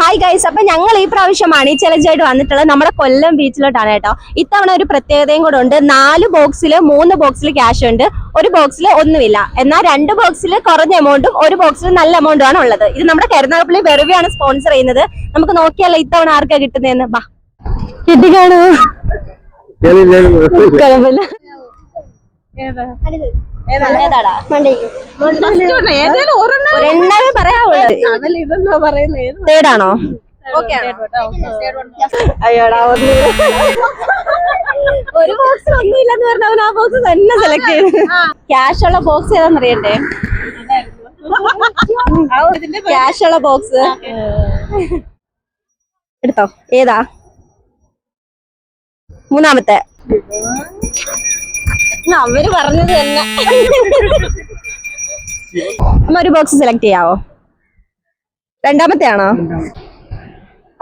Hi guys, അപ്പൊ ഞങ്ങൾ ഈ പ്രാവശ്യം മണി ചലഞ്ച് ആയിട്ട് വന്നിട്ടുള്ളത് നമ്മുടെ കൊല്ലം ബീച്ചിലോട്ടാണ് കേട്ടോ. ഇത്തവണ ഒരു പ്രത്യേകതയും കൂടെ ഉണ്ട്. 4 ബോക്സിൽ 3 ബോക്സിൽ ക്യാഷ് ഉണ്ട്, ഒരു ബോക്സിൽ ഒന്നുമില്ല. എന്നാൽ 2 ബോക്സിൽ കുറഞ്ഞ എമൗണ്ടും ഒരു ബോക്സിൽ നല്ല എമൗണ്ടും ആണ് ഉള്ളത്. ഇത് നമ്മുടെ കരുനാഗപ്പള്ളി വെറുവിയാണ് സ്പോൺസർ ചെയ്യുന്നത്. നമുക്ക് നോക്കിയാലോ ഇത്തവണ ആർക്കാ കിട്ടുന്നതെന്ന്. ബാ കിട്ടിക്കാണോ? തേടാണോ? അയ്യോടാ, ഒരു ബോക്സ് ഒന്നുമില്ലെന്ന് പറഞ്ഞവൻ ആ ബോക്സ് തന്നെ സെലക്ട് ചെയ്തു. ക്യാഷ് ഉള്ള ബോക്സ് ഏതാന്ന് അറിയണ്ടേ? ക്യാഷ് ഉള്ള ബോക്സ് എടുത്തോ. ഏതാ? 3-മത്തെ. അവര് പറഞ്ഞത് തന്നെ. അമ്മ ഒരു ബോക്സ് സെലക്ട് ചെയ്യാവോ? 2-മത്തെ ആണോ?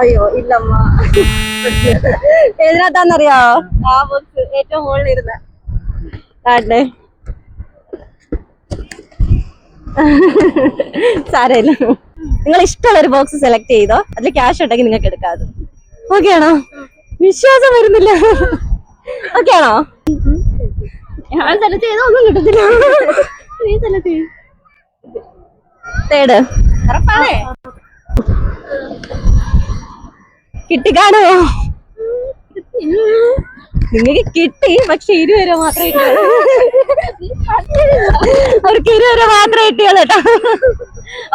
അയ്യോ ഇല്ലമ്മ. ഏതിനകത്താന്നറിയാവോ? ആ ബോക്സ് ഏറ്റവും മുകളിൽ ഇരുന്ന ആട്ടെ. സാരമില്ല, നിങ്ങൾ ഇഷ്ടമുള്ള ഒരു ബോക്സ് സെലക്ട് ചെയ്തോ. അതിൽ ക്യാഷ് ഉണ്ടെങ്കിൽ നിങ്ങൾക്ക് എടുക്കാതെ. ഓക്കെ ആണോ? വിശ്വാസം വരുന്നില്ല. ഓക്കെ ആണോ? ഞാൻ സെലക്ട് ചെയ്താ ഒന്നും കിട്ടത്തില്ല. നീ സെലക്ട് ചെയ്യും. തേട് കിട്ടിക്കാണോ? നിങ്ങൾക്ക് കിട്ടി, പക്ഷെ 20 രൂപ മാത്രമേ കിട്ടിയുള്ളൂ. അവർക്ക് 20 രൂപ മാത്രമേ കിട്ടിയുള്ളൂ കേട്ടോ.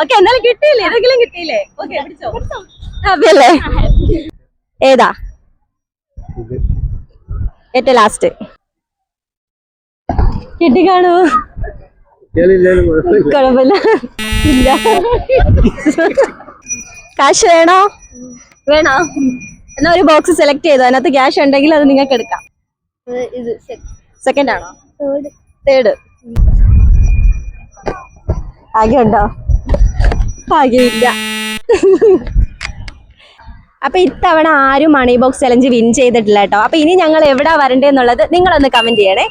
ഓക്കെ, എന്നാലും കിട്ടിയില്ലേ? ഏതെങ്കിലും കിട്ടിയില്ലേ? ഓക്കെ, പിടിച്ചോ. ഹാപ്പിയല്ലേ? ഏതാ ഏറ്റവും ലാസ്റ്റ്? കിട്ടിക്കാണോ? കുഴപ്പമില്ല. ഇല്ല. കാശ് വേണോ? വേണോ? എന്നാ ഒരു ബോക്സ് സെലക്ട് ചെയ്തോ. അതിനകത്ത് ക്യാഷ് ഉണ്ടെങ്കിൽ അത് നിങ്ങൾക്ക് എടുക്കാം. സെക്കൻഡ് ആണോ? തേർഡ്. ഭാഗ്യമുണ്ടോ? ഭാഗ്യമില്ല. അപ്പൊ ഇത്തവണ ആരും മണി ബോക്സ് ചലഞ്ച് വിൻ ചെയ്തിട്ടില്ല കേട്ടോ. അപ്പൊ ഇനി ഞങ്ങൾ എവിടാ വരണ്ടേന്നുള്ളത് നിങ്ങളൊന്ന് കമന്റ് ചെയ്യണേ.